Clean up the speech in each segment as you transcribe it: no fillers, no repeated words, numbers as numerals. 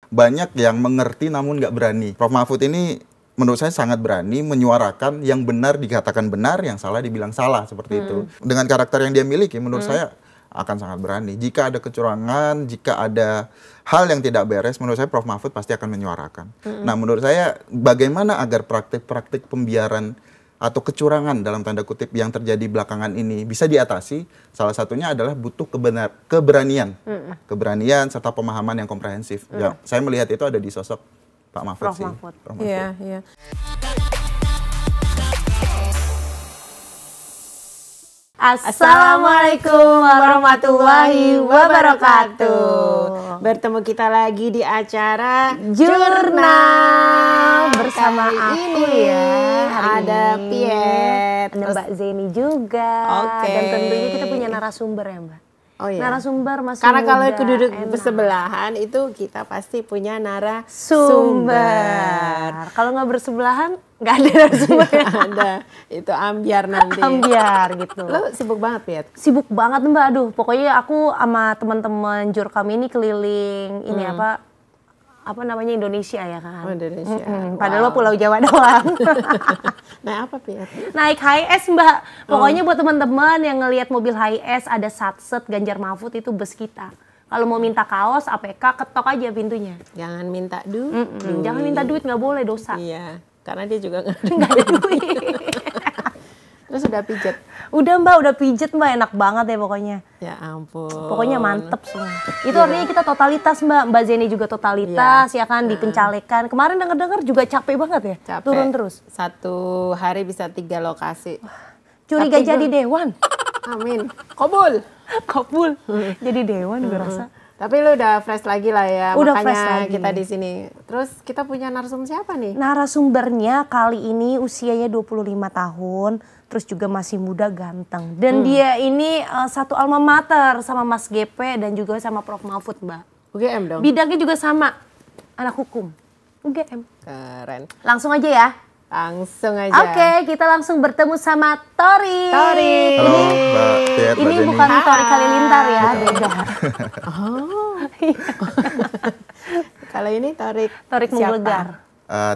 banyak yang mengerti namun nggak berani. Prof. Mahfud ini menurut saya sangat berani menyuarakan yang benar dikatakan benar, yang salah dibilang salah, seperti itu. Dengan karakter yang dia miliki, menurut saya akan sangat berani. Jika ada kecurangan, jika ada hal yang tidak beres, menurut saya Prof. Mahfud pasti akan menyuarakan. Nah, menurut saya bagaimana agar praktik-praktik pembiaran atau kecurangan dalam tanda kutip yang terjadi belakangan ini bisa diatasi, salah satunya adalah butuh keberanian. Keberanian serta pemahaman yang komprehensif. Ya, saya melihat itu ada di sosok Pak Mahfud Prof. sih. Mahfud. Prof. Mahfud. Iya, iya. Assalamualaikum warahmatullahi wabarakatuh. Bertemu kita lagi di acara Jurnal bersama Kali aku ini ya. Hari ada ini Piet, ada terus- Mbak Zeni juga. Oke. Dan tentunya kita punya narasumber ya Mbak. Oh iya. Narasumber masih Karena kalau muda, itu duduk enak. bersebelahan itu kita pasti punya Sumber. Kalau nggak bersebelahan nggak ada narasumber. Ada. Itu ambiar nanti. Ambiar gitu. Lo sibuk banget, Piet? Sibuk banget Mbak, aduh pokoknya aku sama teman-teman Jurkam ini keliling ini apa namanya Indonesia ya kan. Oh, Indonesia. Padahal lo Pulau Jawa doang. Nah, apa, Piet? Naik HS Mbak, pokoknya buat teman-teman yang ngelihat mobil HS ada satset Ganjar Mahfud itu bus kita. Kalau mau minta kaos APK ketok aja pintunya. Jangan minta duit. Jangan minta duit, nggak boleh, dosa. Iya, karena dia juga nggak Nggak ada duit. Terus udah pijet. Udah Mbak, udah pijet Mbak, enak banget ya pokoknya. Ya ampun. Pokoknya mantep semua. Itu artinya kita totalitas Mbak. Mbak Zeni juga totalitas ya kan, dipencalekan. Kemarin denger-denger juga capek banget ya, Capek. turun terus. Satu hari bisa 3 lokasi. Curiga Tapi jadi dewan. Amin. Kobul. Kabul. Jadi dewan gue rasa. Tapi lu udah fresh lagi lah ya. Udah makanya fresh lagi. kita di sini. Terus kita punya narsum siapa nih? Narasumbernya kali ini usianya 25 tahun, terus juga masih muda ganteng. Dan dia ini satu alma mater sama Mas GP dan juga sama Prof. Mahfud Mbak. UGM dong. Bidangnya juga sama, anak hukum. UGM. Keren. Langsung aja ya. Langsung aja. Oke, kita langsung bertemu sama Tori. Tori. Halo Mbak Piet, Mbak Ini Zeni. bukan Tori Halilintar ya, beda. Kalau ini Torik. Torik siapa? Menggelegar.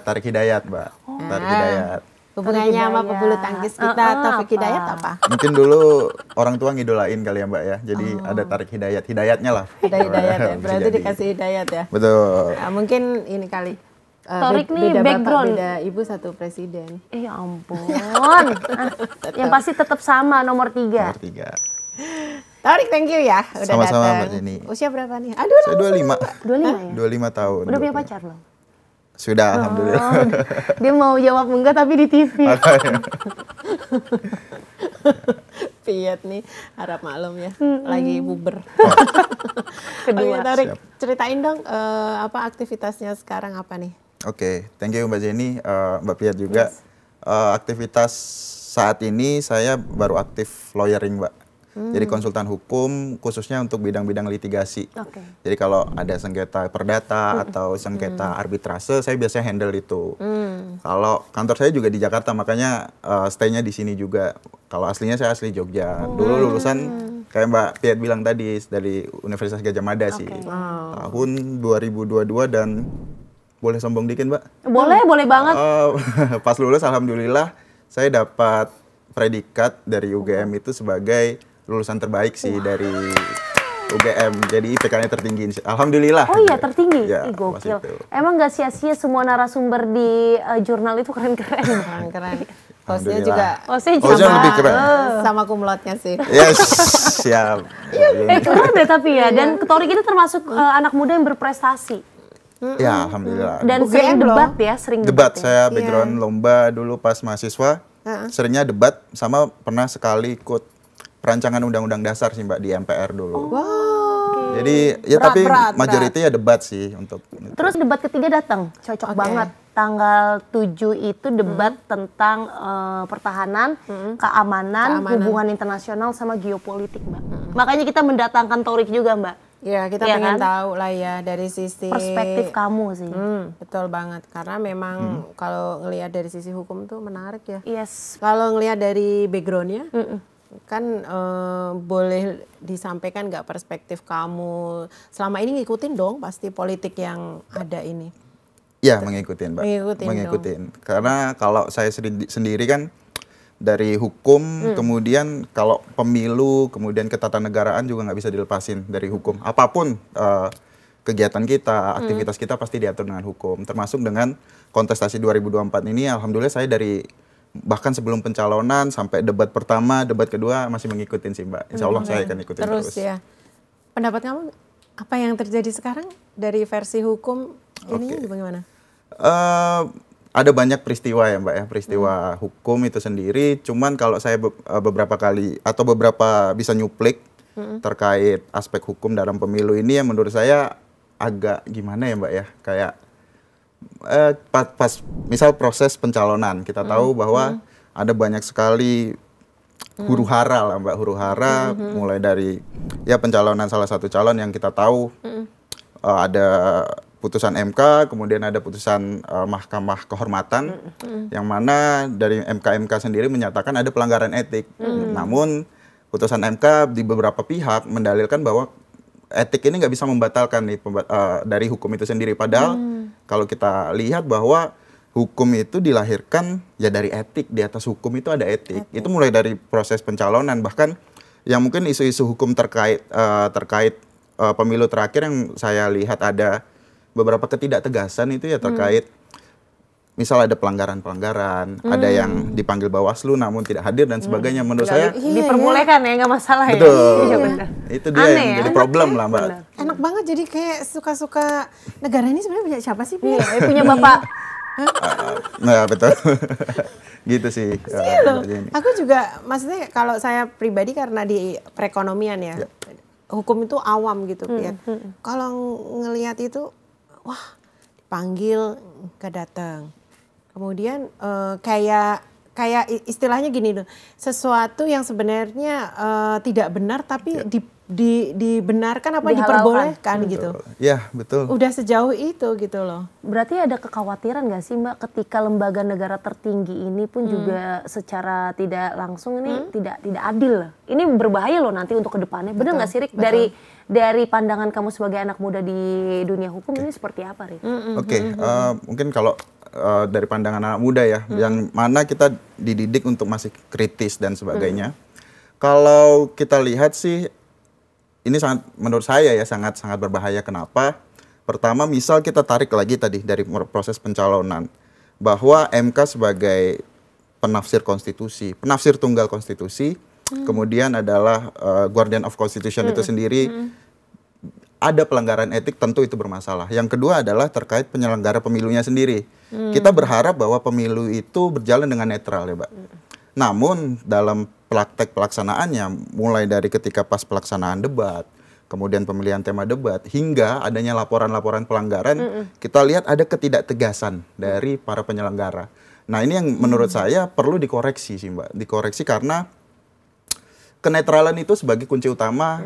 Tarik Hidayat, Mbak. Tarik Hidayat. Hubungannya sama Hidayat. pebulu tangkis kita, Taufik apa? Hidayat apa? Mungkin dulu orang tua ngidolain kali ya Mbak ya. Jadi ada Tarik Hidayat, hidayatnya lah. Ada hidayat ya, Bisa berarti jadi. dikasih hidayat ya. Betul. Nah, mungkin ini kali. Torik nih beda background. Bapak, beda ibu satu presiden. Ya ampun. Yang pasti tetap sama nomor 3. Nomor 3. Torik, thank you ya udah Sama-sama, datang. Mbak Zeni. Usia berapa nih? Aduh, Saya 25. 25 ya? 25 tahun. Udah punya pacar loh? Sudah, alhamdulillah. Oh, dia mau jawab enggak tapi di TV. Piet nih, harap maklum ya, lagi buber. Kedua. Oke, Torik, Siap. ceritain dong apa aktivitasnya sekarang apa nih? Oke, thank you Mbak Zeni, Mbak Piat juga. Aktivitas saat ini saya baru aktif lawyering, Mbak. Jadi konsultan hukum khususnya untuk bidang-bidang litigasi. Oke. Jadi kalau ada sengketa perdata atau sengketa arbitrase, saya biasanya handle itu. Kalau kantor saya juga di Jakarta, makanya stay-nya di sini juga. Kalau aslinya saya asli Jogja. Dulu lulusan kayak Mbak Piat bilang tadi dari Universitas Gadjah Mada sih. Tahun 2022 dan boleh sombong dikit, Mbak? Boleh banget. Pas lulus alhamdulillah saya dapat predikat dari UGM itu sebagai lulusan terbaik sih dari UGM. Jadi IPK-nya tertinggi. Alhamdulillah. Oh iya, tertinggi. Ya, Ih, pas gokil. itu. Emang gak sia-sia semua narasumber di jurnal itu keren-keren. Keren. Hostnya Alhamdulillah. juga Hostnya Hostnya sama. lebih keren. sama kumlotnya sih. Yes, siap. Keren deh tapi ya. Dan Torik ini termasuk anak muda yang berprestasi. Ya, alhamdulillah. Dan UGM sering loh. debat ya, sering Debat ya. saya background lomba dulu pas mahasiswa. Seringnya debat sama pernah sekali ikut perancangan undang-undang dasar sih Mbak di MPR dulu. Wow. Jadi ya tapi Berat. majority ya debat sih untuk Terus debat ketiga datang, cocok banget. Tanggal 7 itu debat tentang pertahanan, keamanan, hubungan internasional sama geopolitik, Mbak. Makanya kita mendatangkan Torik juga, Mbak. Ya, kita Iya pengen kan? tahu lah ya dari sisi Perspektif kamu sih. Betul banget. Karena memang kalau ngelihat dari sisi hukum tuh menarik ya. Yes. Kalau ngelihat dari backgroundnya, kan boleh disampaikan nggak perspektif kamu? Selama ini ngikutin dong pasti politik yang ada ini. Ya, mengikutin, Mbak. Mengikutin. Karena kalau saya sendiri kan dari hukum, kemudian kalau pemilu, kemudian ketatanegaraan juga nggak bisa dilepasin dari hukum. Apapun kegiatan kita, aktivitas kita pasti diatur dengan hukum. Termasuk dengan kontestasi 2024 ini, alhamdulillah saya dari bahkan sebelum pencalonan sampai debat pertama, debat kedua masih ngikutin sih, Mbak. Insya Allah saya akan ikutin terus. Ya. Pendapat kamu apa yang terjadi sekarang dari versi hukum ini bagaimana? Ada banyak peristiwa ya, Mbak ya, peristiwa hukum itu sendiri. Cuman kalau saya beberapa kali atau beberapa bisa nyuplik terkait aspek hukum dalam pemilu ini, yang menurut saya agak gimana ya, Mbak ya, kayak pas misal proses pencalonan kita tahu bahwa ada banyak sekali huru hara lah, Mbak, huru hara mulai dari ya pencalonan salah satu calon yang kita tahu ada putusan MK, kemudian ada putusan Mahkamah Kehormatan, yang mana dari MK sendiri menyatakan ada pelanggaran etik. Namun putusan MK di beberapa pihak mendalilkan bahwa etik ini nggak bisa membatalkan nih dari hukum itu sendiri. Padahal kalau kita lihat bahwa hukum itu dilahirkan ya dari etik, di atas hukum itu ada etik. Itu mulai dari proses pencalonan, bahkan yang mungkin isu-isu hukum terkait pemilu terakhir yang saya lihat ada beberapa ketidaktegasan itu ya terkait misal ada pelanggaran-pelanggaran, ada yang dipanggil Bawaslu namun tidak hadir dan sebagainya. Menurut saya diperbolehkan ya, nggak masalah ya. Betul. Iya, benar. Itu dia Aneh yang ya? jadi problem lah, Mbak. Benar. Enak banget jadi kayak suka-suka negara ini sebenarnya punya siapa sih? Iya, punya bapak. Nah, betul. Gitu sih. Loh. Aku juga maksudnya kalau saya pribadi karena di perekonomian ya. Hukum itu awam gitu ya. Kalau ngelihat itu wah, dipanggil gak datang. Kemudian kayak istilahnya gini loh, sesuatu yang sebenarnya tidak benar tapi dibenarkan apa diperbolehkan gitu. Iya, betul. Udah sejauh itu gitu loh. Berarti ada kekhawatiran nggak sih, Mbak, ketika lembaga negara tertinggi ini pun juga secara tidak langsung ini tidak adil. Ini berbahaya loh nanti untuk kedepannya. Benar nggak sih, Rik? Dari pandangan kamu sebagai anak muda di dunia hukum ini seperti apa, Rik? Mungkin kalau dari pandangan anak muda ya, yang mana kita dididik untuk masih kritis dan sebagainya. Kalau kita lihat sih, ini sangat, menurut saya ya sangat berbahaya. Kenapa? Pertama, misal kita tarik lagi tadi dari proses pencalonan, bahwa MK sebagai penafsir konstitusi, penafsir tunggal konstitusi, kemudian adalah guardian of constitution itu sendiri, ada pelanggaran etik, tentu itu bermasalah. Yang kedua adalah terkait penyelenggara pemilunya sendiri. Kita berharap bahwa pemilu itu berjalan dengan netral ya, Mbak. Namun dalam praktek pelaksanaannya, mulai dari ketika pas pelaksanaan debat, kemudian pemilihan tema debat, hingga adanya laporan-laporan pelanggaran, kita lihat ada ketidaktegasan dari para penyelenggara. Nah, ini yang menurut saya perlu dikoreksi sih, Mbak. Dikoreksi karena kenetralan itu sebagai kunci utama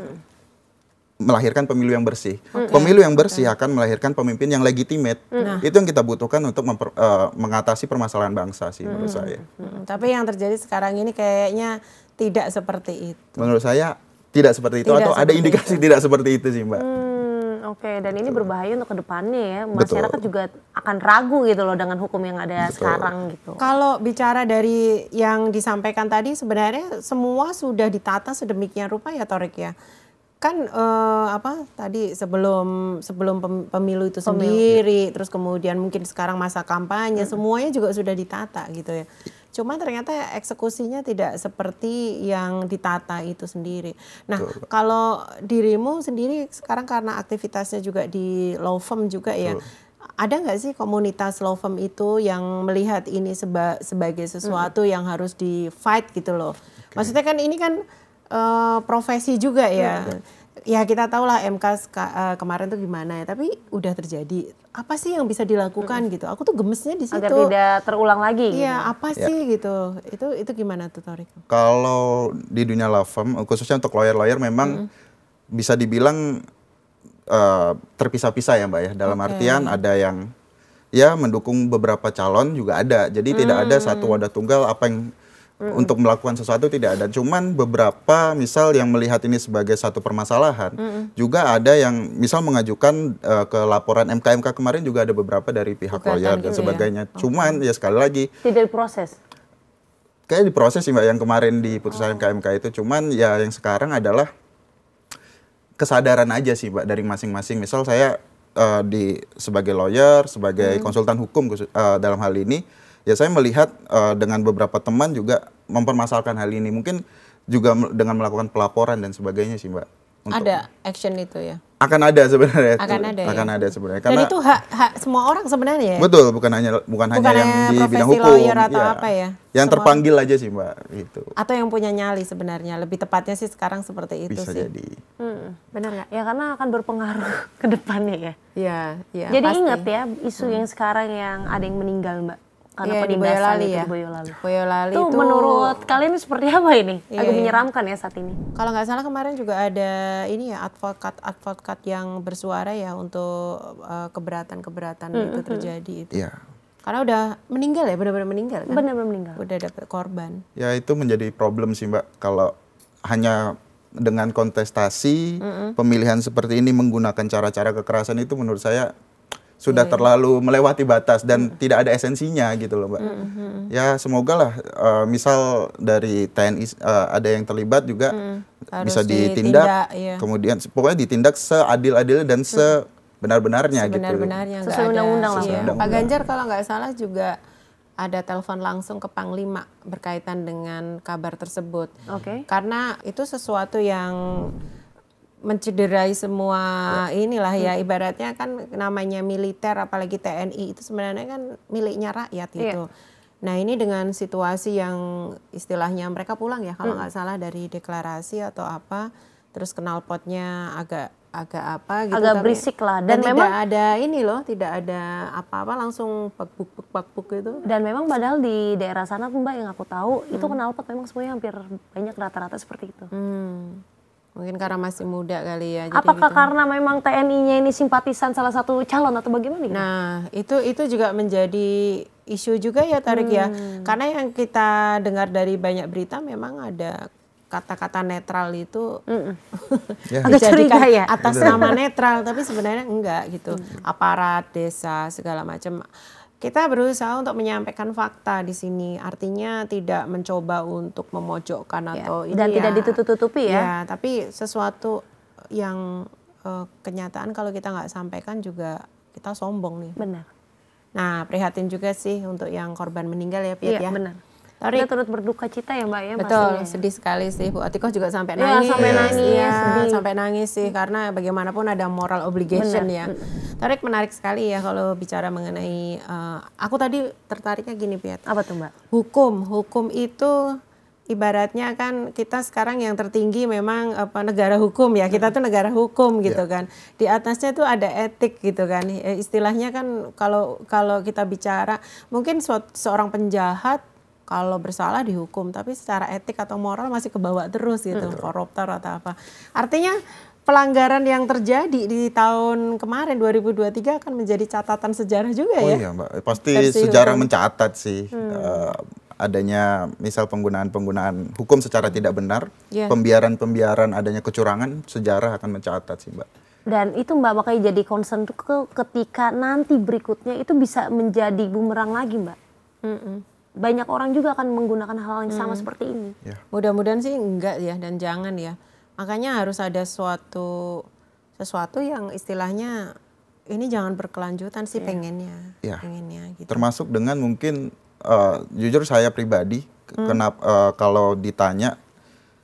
melahirkan pemilu yang bersih. Pemilu yang bersih akan melahirkan pemimpin yang legitimate. Itu yang kita butuhkan untuk mengatasi permasalahan bangsa sih menurut saya. Tapi yang terjadi sekarang ini kayaknya tidak seperti itu. Menurut saya tidak seperti itu, atau ada indikasi tidak seperti itu sih, Mbak. Dan ini berbahaya untuk kedepannya ya. Masyarakat juga akan ragu gitu loh dengan hukum yang ada sekarang gitu. Kalau bicara dari yang disampaikan tadi, sebenarnya semua sudah ditata sedemikian rupa ya, Thorik ya. Kan tadi sebelum pemilu itu sendiri, terus kemudian mungkin sekarang masa kampanye, semuanya juga sudah ditata gitu ya. Cuma ternyata eksekusinya tidak seperti yang ditata itu sendiri. Nah, kalau dirimu sendiri sekarang karena aktivitasnya juga di law firm juga ya, ada nggak sih komunitas law firm itu yang melihat ini sebagai sesuatu yang harus di fight gitu loh? Maksudnya kan ini kan profesi juga ya. Ya kita tahu lah MK kemarin tuh gimana ya, tapi udah terjadi. Apa sih yang bisa dilakukan gitu? Aku tuh gemesnya di situ. Agar tidak terulang lagi. Iya, apa sih gitu? Itu gimana tuh, Thorik? Kalau di dunia law firm, khususnya untuk lawyer-lawyer memang bisa dibilang terpisah-pisah ya, Mbak ya. Dalam artian ada yang ya mendukung beberapa calon juga ada. Jadi tidak ada satu wadah tunggal apa yang untuk melakukan sesuatu tidak ada. Cuman beberapa misal yang melihat ini sebagai satu permasalahan, juga ada yang misal mengajukan ke laporan MK kemarin juga ada beberapa dari pihak lawyer dan sebagainya. Cuman ya sekali lagi tidak diproses. Kayak diproses sih Mbak yang kemarin di putusan MK itu. Cuman ya yang sekarang adalah kesadaran aja sih Mbak dari masing-masing. Misal saya sebagai lawyer, sebagai konsultan hukum dalam hal ini, ya saya melihat dengan beberapa teman juga mempermasalahkan hal ini. Mungkin juga dengan melakukan pelaporan dan sebagainya sih Mbak. Ada action itu ya? Akan ada sebenarnya. Akan ada sebenarnya. Dan itu hak semua orang sebenarnya ya? Betul, bukan hanya yang di bidang hukum. Lawyer atau apa ya? Yang terpanggil aja sih Mbak. Itu. Atau yang punya nyali sebenarnya. Lebih tepatnya sih sekarang seperti itu Bisa sih. jadi. Benar nggak? Ya karena akan berpengaruh ke depannya ya. Iya, Jadi pasti. ingat ya isu yang sekarang yang ada yang meninggal Mbak. Karena Iya, di penindasan Boyolali itu ya. di Boyolali. Boyolali Itu itu menurut kalian seperti apa ini? Iya, Agak iya. menyeramkan ya saat ini. kalau nggak salah kemarin juga ada ini ya advokat yang bersuara ya untuk keberatan itu terjadi itu. Iya. Karena udah meninggal ya, benar-benar meninggal kan? Benar-benar meninggal. Udah dapet korban. Ya itu menjadi problem sih Mbak. Kalau hanya dengan kontestasi pemilihan seperti ini menggunakan cara-cara kekerasan itu menurut saya sudah terlalu melewati batas dan tidak ada esensinya gitu loh Mbak. Ya semoga lah misal dari TNI ada yang terlibat juga bisa ditindak, iya. kemudian pokoknya ditindak seadil-adilnya dan sebenar-benarnya gitu. Sebenar-benarnya nggak Sesuai ada. undang-undang lah. Iya. Sesuai Pak undang-undang. Ganjar kalau nggak salah juga ada telepon langsung ke Panglima berkaitan dengan kabar tersebut. Oke. Karena itu sesuatu yang mencederai semua inilah ya, ibaratnya kan namanya militer apalagi TNI itu sebenarnya kan miliknya rakyat gitu. Nah ini dengan situasi yang istilahnya mereka pulang ya kalau nggak salah dari deklarasi atau apa, terus knalpotnya agak apa gitu, Agak tapi- berisik lah. Dan tidak memang ada ini loh, tidak ada apa-apa, langsung bakbuk gitu. Dan memang padahal di daerah sana tuh Mbak yang aku tahu itu knalpot memang semuanya hampir banyak rata-rata seperti itu. Mungkin karena masih muda kali ya. jadi Apakah gitu. karena memang TNI-nya ini simpatisan salah satu calon atau bagaimana? Gitu? Nah, itu juga menjadi isu juga ya Tarik ya. Karena yang kita dengar dari banyak berita memang ada kata-kata netral itu Ya. Agak curiga dijadikan ya? atas nama netral, tapi sebenarnya enggak gitu. Aparat desa segala macam. Kita berusaha untuk menyampaikan fakta di sini, artinya tidak mencoba untuk memojokkan atau ini Dan ya. tidak ditutup-tutupi ya? Ya, tapi sesuatu yang kenyataan kalau kita nggak sampaikan juga kita sombong nih. Benar. Nah, prihatin juga sih untuk yang korban meninggal ya, Piet Iya ya. benar. Tarik. Kita turut berduka cita ya Mbak ya. Betul, pastinya ya. sedih sekali sih. Bu Atikoh juga sampai Iya, nangis. sampai nangis, Iya, sedih. sampai nangis sih karena bagaimanapun ada moral obligation ya. Tarik menarik sekali ya kalau bicara mengenai aku tadi tertariknya gini, Piet. Apa tuh Mbak? Hukum itu ibaratnya kan kita sekarang yang tertinggi memang negara hukum ya, kita tuh negara hukum gitu kan. Di atasnya tuh ada etik gitu kan. Istilahnya kan kalau kita bicara mungkin seorang penjahat kalau bersalah dihukum, tapi secara etik atau moral masih kebawa terus gitu, koruptor atau apa. Artinya pelanggaran yang terjadi di tahun kemarin 2023 akan menjadi catatan sejarah juga Oh ya. iya Mbak, pasti Versi sejarah hukum. mencatat sih adanya misal penggunaan hukum secara tidak benar, Iya. pembiaran adanya kecurangan, sejarah akan mencatat sih Mbak. Dan itu Mbak makanya jadi concern tuh ketika nanti berikutnya itu bisa menjadi bumerang lagi Mbak. Banyak orang juga akan menggunakan hal yang sama seperti ini. Ya. Mudah-mudahan sih enggak ya dan jangan ya. Makanya harus ada sesuatu yang istilahnya ini jangan berkelanjutan sih pengennya. Ya. Pengennya gitu. Termasuk dengan mungkin jujur saya pribadi kalau ditanya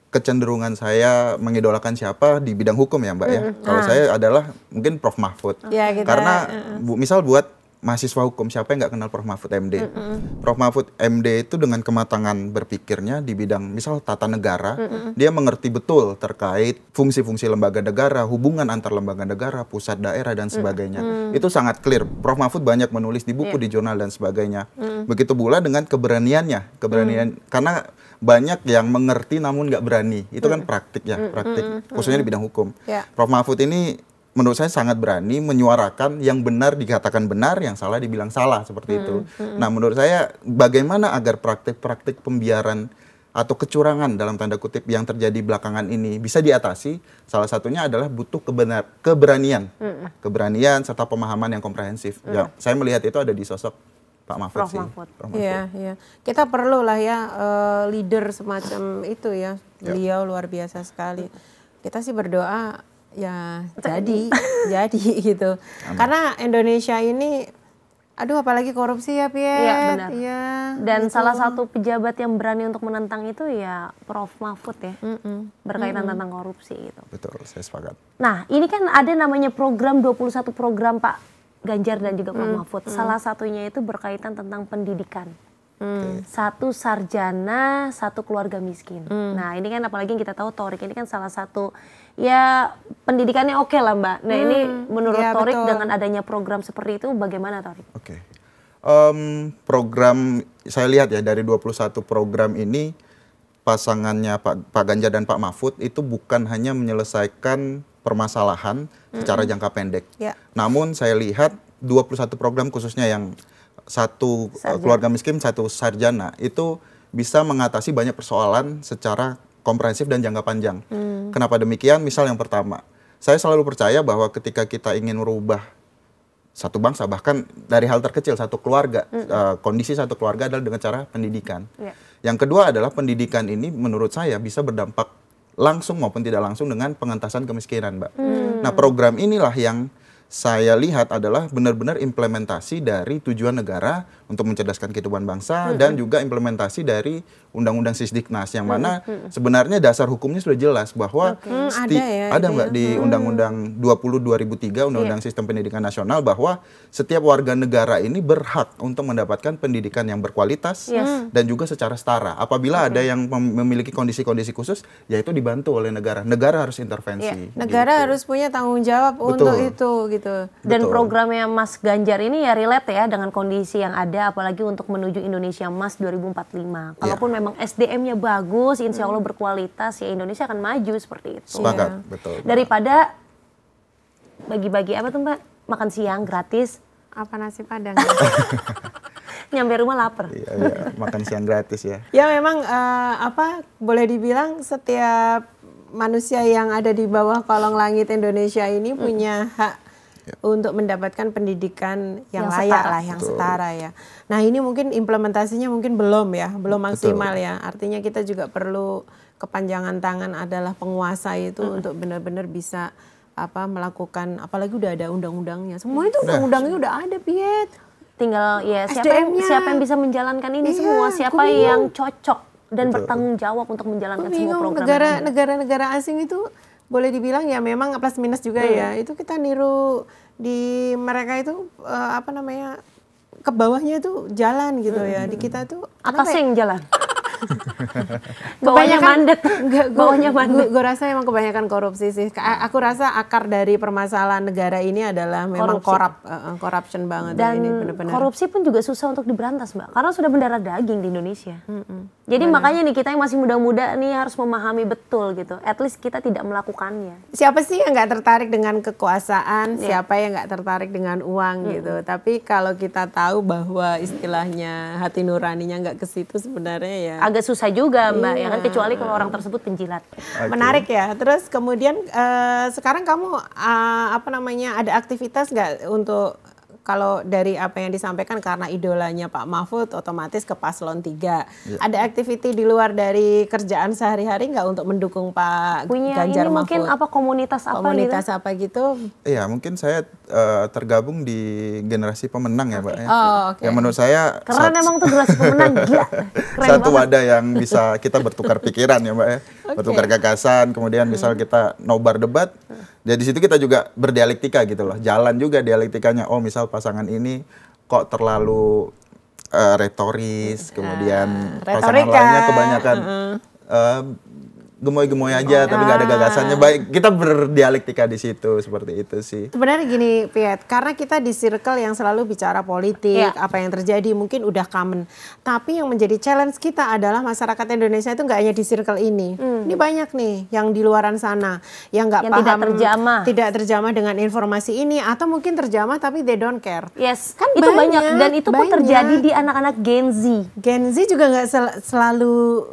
kecenderungan saya mengidolakan siapa di bidang hukum ya Mbak ya. Kalau saya adalah mungkin Prof Mahfud. Ya, kita, Karena misal buat mahasiswa hukum siapa yang nggak kenal Prof Mahfud MD. Prof Mahfud MD itu dengan kematangan berpikirnya di bidang misal tata negara, dia mengerti betul terkait fungsi-fungsi lembaga negara, hubungan antar lembaga negara, pusat daerah dan sebagainya. Itu sangat clear. Prof Mahfud banyak menulis di buku, di jurnal dan sebagainya. Begitu pula dengan keberaniannya, karena banyak yang mengerti namun nggak berani. Itu kan praktik ya, praktik khususnya di bidang hukum. Ya. Prof Mahfud ini menurut saya sangat berani menyuarakan yang benar dikatakan benar, yang salah dibilang salah seperti itu. Nah, menurut saya bagaimana agar praktik-praktik pembiaran atau kecurangan dalam tanda kutip yang terjadi belakangan ini bisa diatasi, salah satunya adalah butuh keberanian. Keberanian serta pemahaman yang komprehensif. Ya, saya melihat itu ada di sosok Pak Mahfud Prof. sih. Mahfud. Prof. Mahfud. Iya. Kita perlu lah ya leader semacam itu ya. Beliau luar biasa sekali. Kita sih berdoa ya jadi gitu. Amin. Karena Indonesia ini, aduh apalagi korupsi ya Piet. Iya benar. Iya, Dan gitu. salah satu pejabat yang berani untuk menentang itu ya Prof. Mahfud ya, berkaitan tentang korupsi gitu. Betul, saya sepakat. Nah ini kan ada namanya program 21 program Pak Ganjar dan juga Prof. Mahfud. Salah satunya itu berkaitan tentang pendidikan. Satu sarjana, satu keluarga miskin. Nah ini kan apalagi yang kita tahu Thorik ini kan salah satu ya pendidikannya oke lah Mbak. Nah ini menurut ya, Thorik betul. dengan adanya program seperti itu bagaimana Thorik? Oke. Program saya lihat ya dari 21 program ini pasangannya Pak Ganjar dan Pak Mahfud itu bukan hanya menyelesaikan permasalahan secara jangka pendek. Ya. Namun saya lihat 21 program khususnya yang satu keluarga miskin, satu sarjana itu bisa mengatasi banyak persoalan secara komprehensif dan jangka panjang. Kenapa demikian? Misal yang pertama, saya selalu percaya bahwa ketika kita ingin merubah satu bangsa, bahkan dari hal terkecil satu keluarga, kondisi satu keluarga adalah dengan cara pendidikan. Ya. Yang kedua adalah pendidikan ini menurut saya bisa berdampak langsung maupun tidak langsung dengan pengentasan kemiskinan, Mbak. Nah, program inilah yang saya lihat adalah benar-benar implementasi dari tujuan negara untuk mencerdaskan kehidupan bangsa dan juga implementasi dari Undang-Undang Sisdiknas yang mana sebenarnya dasar hukumnya sudah jelas bahwa ada Mbak di Undang-Undang 20 2003 Undang-Undang Sistem Pendidikan Nasional bahwa setiap warga negara ini berhak untuk mendapatkan pendidikan yang berkualitas dan juga secara setara. Apabila ada yang memiliki kondisi-kondisi khusus, yaitu dibantu oleh negara. Negara harus intervensi. Negara harus punya tanggung jawab untuk itu gitu. Dan programnya Mas Ganjar ini ya relate ya dengan kondisi yang ada, apalagi untuk menuju Indonesia Emas 2045. Kalaupun memang SDM-nya bagus, insya Allah berkualitas, ya Indonesia akan maju seperti itu. Sepakat, betul. Daripada bagi-bagi apa tuh Mbak? Makan siang gratis. Apa nasi padang? Nyampe rumah lapar. Iya, makan siang gratis ya. Ya memang boleh dibilang setiap manusia yang ada di bawah kolong langit Indonesia ini punya hak untuk mendapatkan pendidikan yang layak setara. lah, yang setara ya. Nah ini mungkin implementasinya mungkin belum maksimal ya. Artinya kita juga perlu kepanjangan tangan adalah penguasa itu untuk benar-benar bisa melakukan, apalagi udah ada undang-undangnya. Semua itu undang-undangnya udah ada, Piet. Tinggal ya siapa yang bisa menjalankan ini semua, siapa yang cocok dan bertanggung jawab untuk menjalankan semua program. Negara-negara asing itu boleh dibilang ya memang plus minus juga ya. Itu kita niru di mereka itu ke bawahnya itu jalan gitu ya. Di kita tuh atasnya yang jalan. Bawahnya mandek. Bawahnya mandek. Gue rasa emang kebanyakan korupsi sih. Aku rasa akar dari permasalahan negara ini adalah memang corruption banget. Dan ini bener-bener. korupsi pun juga susah untuk diberantas Mbak, karena sudah mendarah daging di Indonesia. Jadi makanya nih kita yang masih muda-muda nih harus memahami betul gitu. At least kita tidak melakukannya. Siapa sih yang nggak tertarik dengan kekuasaan? Siapa yang nggak tertarik dengan uang gitu? Tapi kalau kita tahu bahwa istilahnya hati nuraninya nggak ke situ sebenarnya ya agak susah juga Mbak, ya kan, kecuali kalau orang tersebut penjilat. Menarik ya. Terus kemudian sekarang kamu ada aktivitas nggak untuk, kalau dari apa yang disampaikan karena idolanya Pak Mahfud otomatis ke paslon 3. Ada aktiviti di luar dari kerjaan sehari-hari nggak untuk mendukung Pak Ganjar Mahfud? Mungkin komunitas apa gitu? Iya, mungkin saya tergabung di generasi pemenang ya Mbak. Okay. Yang menurut saya keren emang tuh generasi pemenang, gila. Keren satu banget. wadah yang bisa kita bertukar pikiran ya Mbak ya. Bertukar gagasan, kemudian misal kita nobar debat, jadi di situ kita juga berdialektika gitu loh. Jalan juga dialektikanya. Oh, misal pasangan ini kok terlalu retoris, kemudian pasangan lainnya kebanyakan gemoy-gemoy aja tapi nggak ada gagasannya. Baik, kita berdialektika di situ, seperti itu sih. Sebenarnya gini, Piet, karena kita di circle yang selalu bicara politik, apa yang terjadi mungkin udah common. Tapi yang menjadi challenge kita adalah masyarakat Indonesia itu nggak hanya di circle ini. Ini banyak nih yang di luaran sana yang nggak paham, tidak terjamah dengan informasi ini, atau mungkin terjamah tapi they don't care. Yes, kan itu banyak dan itu pun terjadi di anak-anak Gen Z. Gen Z juga nggak selalu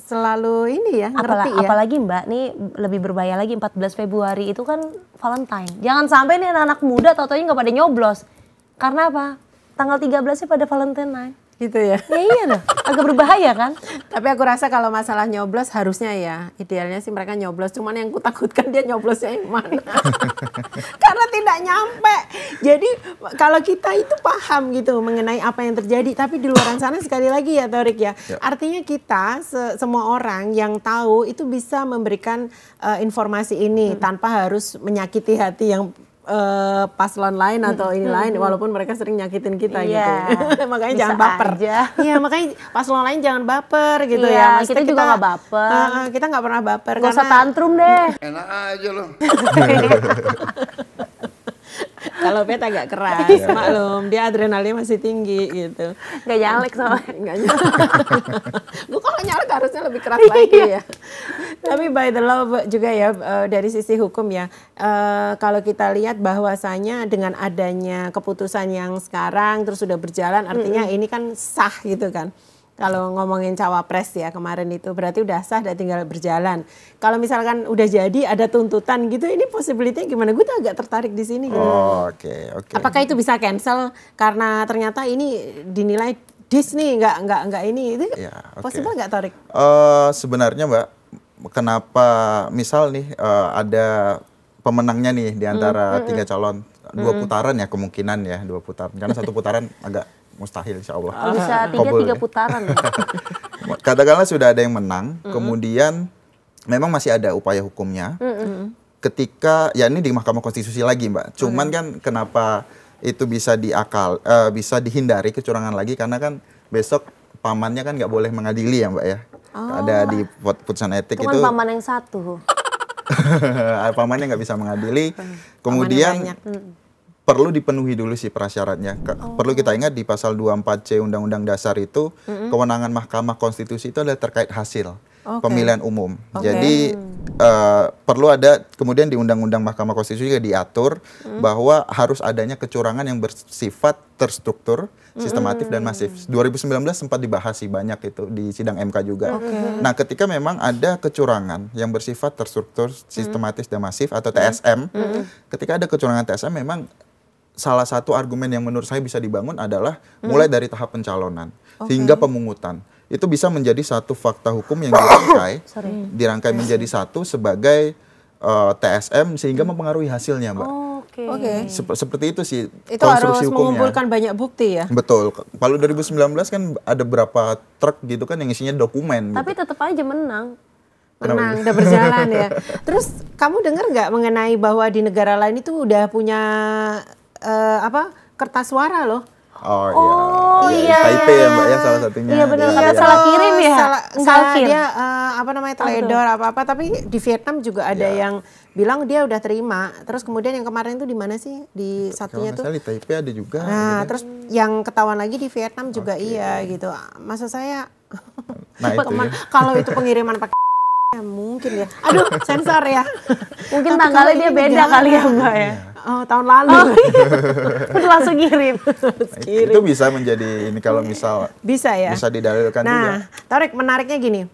selalu ini ya, ngerti ya. Apalagi Mbak, nih lebih berbahaya lagi 14 Februari itu kan Valentine. Jangan sampai nih anak-anak muda tau-taunya nggak pada nyoblos. Karena apa? Tanggal 13-nya pada Valentine. Gitu ya. Ya iya dah, agak berbahaya kan? Tapi aku rasa kalau masalah nyoblos harusnya ya, idealnya sih mereka nyoblos. Cuman yang kutakutkan dia nyoblosnya yang mana. Karena tidak nyampe. Jadi kalau kita itu paham gitu mengenai apa yang terjadi. Tapi di luar sana sekali lagi ya Torik ya. Artinya kita semua orang yang tahu itu bisa memberikan informasi ini tanpa harus menyakiti hati yang paslon lain atau ini lain, walaupun mereka sering nyakitin kita gitu. Makanya jangan baper. Iya, makanya paslon lain jangan baper gitu ya. Maksudnya kita juga nggak baper. Kita nggak pernah baper. Gak usah tantrum deh. Enak aja loh. Kalau Pet agak keras, maklum. Dia adrenalinnya masih tinggi gitu. Gak nyalek soalnya. Nggak nyalek. Gue kalau nyalek harusnya lebih keras lagi ya. Tapi by the law juga ya, dari sisi hukum ya, kalau kita lihat bahwasanya dengan adanya keputusan yang sekarang terus sudah berjalan, artinya ini kan sah gitu kan. Kalau ngomongin cawapres ya kemarin itu berarti udah sah dan tinggal berjalan. Kalau misalkan udah jadi ada tuntutan gitu, ini possibility gimana? Gue tuh agak tertarik di sini. Gitu. Oke. Apakah itu bisa cancel karena ternyata ini dinilai Disney nggak ini? Itu possible nggak Torik? Sebenarnya Mbak, kenapa misal nih ada pemenangnya nih di antara 3 calon, 2 putaran ya kemungkinan ya, 2 putaran. Karena 1 putaran agak mustahil insya Allah. Bisa 3 putaran ya. Katakanlah sudah ada yang menang, kemudian memang masih ada upaya hukumnya. Ketika ya ini di Mahkamah Konstitusi lagi Mbak. Cuman kan kenapa itu bisa bisa dihindari kecurangan lagi karena kan besok pamannya kan nggak boleh mengadili ya Mbak ya. Ada di putusan etik itu. Cuman paman yang satu. Pamannya nggak bisa mengadili. Kemudian perlu dipenuhi dulu sih prasyaratnya. Perlu kita ingat di pasal 24C Undang-Undang Dasar itu kewenangan Mahkamah Konstitusi itu adalah terkait hasil pemilihan umum. Jadi perlu ada kemudian di Undang-Undang Mahkamah Konstitusi juga diatur bahwa harus adanya kecurangan yang bersifat terstruktur, sistematif dan masif. 2019 sempat dibahas sih banyak itu di sidang MK juga. Nah, ketika memang ada kecurangan yang bersifat terstruktur, sistematis dan masif atau TSM, ketika ada kecurangan TSM memang salah satu argumen yang menurut saya bisa dibangun adalah mulai dari tahap pencalonan hingga pemungutan. Itu bisa menjadi satu fakta hukum yang dirangkai menjadi satu sebagai TSM sehingga mempengaruhi hasilnya, Mbak. Seperti itu sih itu konstruksi harus hukumnya. mengumpulkan banyak bukti ya. Betul. Kalau 2019 kan ada berapa truk gitu kan yang isinya dokumen. Tapi tetap aja menang. Udah berjalan ya. Terus kamu dengar nggak mengenai bahwa di negara lain itu udah punya kertas suara loh. Iya. Taipei ya Mbak ya salah satunya. Iya benar, salah kirim ya. Salah dia teledor apa-apa, tapi di Vietnam juga ada yang bilang dia udah terima. Terus kemudian yang kemarin itu di mana sih? Di satunya tuh. Di Taipei ada juga. Nah, gitu. Terus yang ketahuan lagi di Vietnam juga iya gitu. Maksud saya kalau itu pengiriman pakai mungkin ya. Aduh, sensor ya. Mungkin tanggalnya dia beda kali ya Mbak ya. Tahun lalu. Udah langsung kirim. Itu bisa menjadi ini kalau misal bisa ya. Bisa didalilkan juga. Nah, Torik, menariknya gini.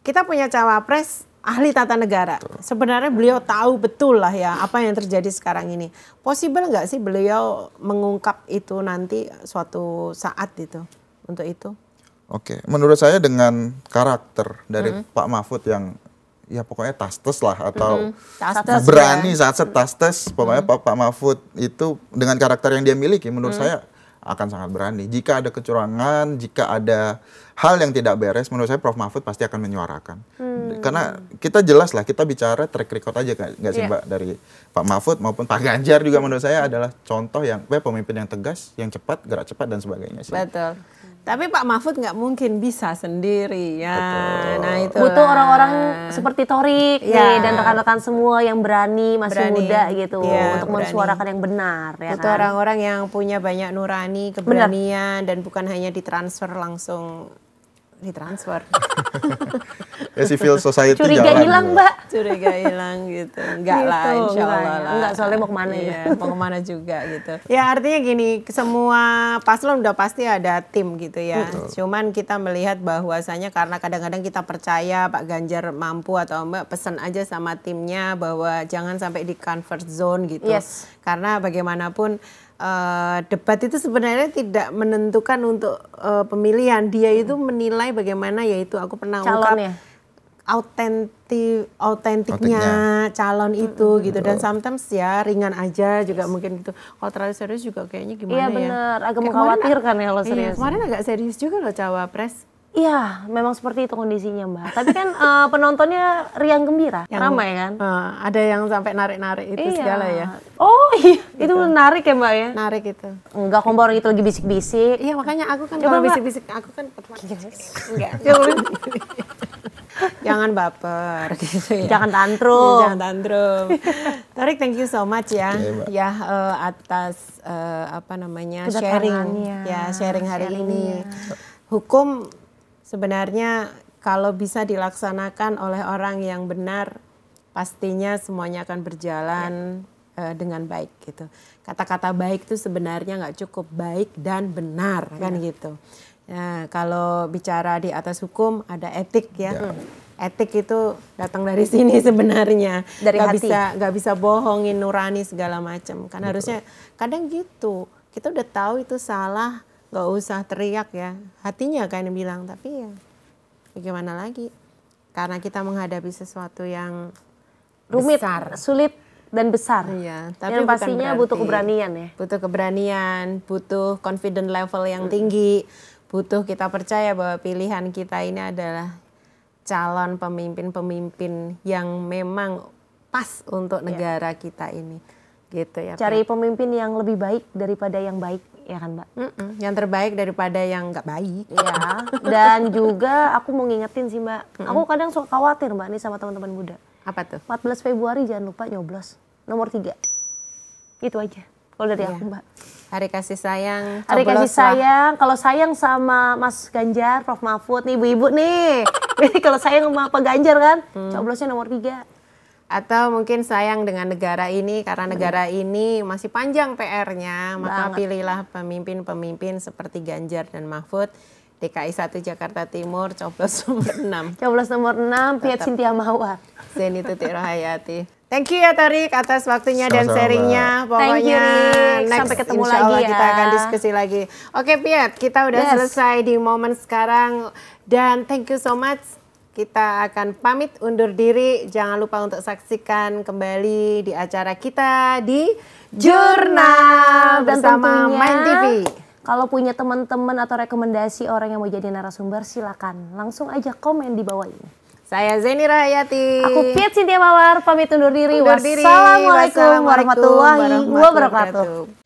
Kita punya cawapres ahli tata negara. Sebenarnya beliau tahu betul lah ya apa yang terjadi sekarang ini. Possible nggak sih beliau mengungkap itu nanti suatu saat itu untuk itu? Oke, menurut saya dengan karakter dari Pak Mahfud yang ya pokoknya tastes lah atau berani tastes pokoknya Pak Mahfud itu dengan karakter yang dia miliki menurut saya akan sangat berani. Jika ada kecurangan, jika ada hal yang tidak beres, menurut saya Prof Mahfud pasti akan menyuarakan. Karena kita jelas lah, kita bicara track record aja nggak sih Mbak, dari Pak Mahfud maupun Pak Ganjar juga menurut saya adalah contoh yang pemimpin yang tegas, yang cepat, gerak cepat dan sebagainya sih. Betul. Tapi Pak Mahfud nggak mungkin bisa sendiri ya. Nah itu butuh orang-orang seperti Torik nih, dan rekan-rekan semua yang masih muda gitu untuk mensuarakan yang benar. Ya butuh orang-orang yang punya banyak nurani, keberanian dan bukan hanya ditransfer langsung ditransfer. Ya civil society Curiga jalan. hilang, gitu. Mbak. Curiga hilang gitu. Enggak lah, Gitu, insya Allah enggak, lah. enggak, soalnya mau kemana ya? Iya, mau kemana juga gitu. Ya artinya gini, semua paslon udah pasti ada tim gitu ya. Cuman kita melihat bahwasanya karena kadang-kadang kita percaya Pak Ganjar mampu atau Mbak pesan aja sama timnya bahwa jangan sampai di comfort zone gitu. Yes. Karena bagaimanapun debat itu sebenarnya tidak menentukan untuk pemilihan. Dia itu menilai bagaimana, yaitu aku pernah Calonnya. autentiknya calon itu gitu. Dan sometimes ya ringan aja juga mungkin gitu. Kalau terlalu serius juga kayaknya gimana Iya ya. benar, agak Kayak mengkhawatirkan ya kalau iya, serius. kemarin agak serius juga loh cawapres. Iya, memang seperti itu kondisinya, Mbak. Tapi kan penontonnya riang gembira, ramai kan? Ada yang sampai narik-narik itu segala ya. Oh iya, itu menarik ya, Mbak ya? Narik itu. Enggak, kompor itu lagi bisik-bisik. Iya makanya aku kan Coba, kalau Mbak. bisik-bisik aku kan enggak. Jangan baper gitu ya. Jangan tantrum. Jangan tantrum. Tarik, thank you so much ya. Mbak. Ya atas apa namanya Kedatangannya, sharing hari ini. Hukum sebenarnya kalau bisa dilaksanakan oleh orang yang benar, pastinya semuanya akan berjalan dengan baik gitu. Kata-kata baik itu sebenarnya nggak cukup, baik dan benar kan gitu. Nah, kalau bicara di atas hukum ada etik ya. Etik itu datang dari sini sebenarnya. Dari hati. Nggak bisa bohongin nurani segala macam. Kan harusnya kadang gitu. Kita udah tahu itu salah, nggak usah teriak ya. Hatinya kan yang bilang, tapi ya bagaimana lagi? Karena kita menghadapi sesuatu yang Rumit, besar. sulit dan besar. Iya, tapi Dan bukan pastinya berarti- butuh keberanian ya. Butuh keberanian, butuh confident level yang tinggi, butuh kita percaya bahwa pilihan kita ini adalah calon pemimpin-pemimpin yang memang pas untuk negara kita ini. Gitu ya. Cari pemimpin yang lebih baik daripada yang baik, ya kan, Mbak? Yang terbaik daripada yang nggak baik. Iya. Dan juga aku mau ngingetin sih, Mbak. Aku kadang suka khawatir, Mbak, nih sama teman-teman muda. Apa tuh? 14 Februari jangan lupa nyoblos nomor 3. Itu aja. Kalau dari aku, Mbak. Hari kasih sayang. Hari kasih cobloslah. sayang, kalau sayang sama Mas Ganjar, Prof Mahfud nih, ibu-ibu nih. Jadi kalau sayang sama Pak Ganjar kan, coblosnya nomor 3. Atau mungkin sayang dengan negara ini karena negara ini masih panjang PR-nya, maka pilihlah pemimpin-pemimpin seperti Ganjar dan Mahfud. DKI 1 Jakarta Timur, coblos nomor 6. Coblos nomor 6, Piet Cynthia Mawar. Zeni Tutik Rohayati. Thank you ya Tarik atas waktunya dan Sama-sama, sharingnya. Thank you, Pokoknya Rik. next Sampai ketemu insya Allah lagi ya. kita akan diskusi lagi. Oke Piet, kita udah selesai di momen sekarang. Dan thank you so much. Kita akan pamit undur diri. Jangan lupa untuk saksikan kembali di acara kita di Jurnal Dan bersama tentunya, Main TV. kalau punya teman-teman atau rekomendasi orang yang mau jadi narasumber, silakan langsung aja komen di bawah ini. Saya Zeni Rahayati. Aku Piet Cynthia Mawar, pamit undur diri. Undur diri. Wassalamualaikum warahmatullahi wabarakatuh.